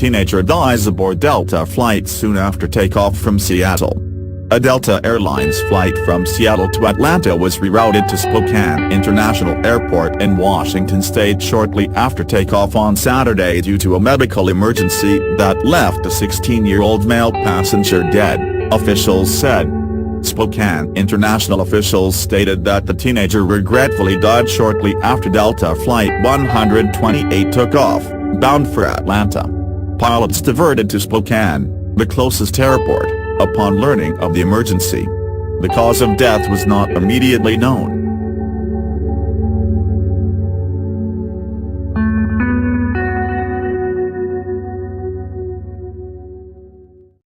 teenager dies aboard Delta flight soon after takeoff from Seattle. A Delta Airlines flight from Seattle to Atlanta was rerouted to Spokane International Airport in Washington state shortly after takeoff on Saturday due to a medical emergency that left a 16-year-old male passenger dead, officials said. Spokane International officials stated that the teenager regretfully died shortly after Delta Flight 128 took off, bound for Atlanta. Pilots diverted to Spokane, the closest airport, upon learning of the emergency. The cause of death was not immediately known.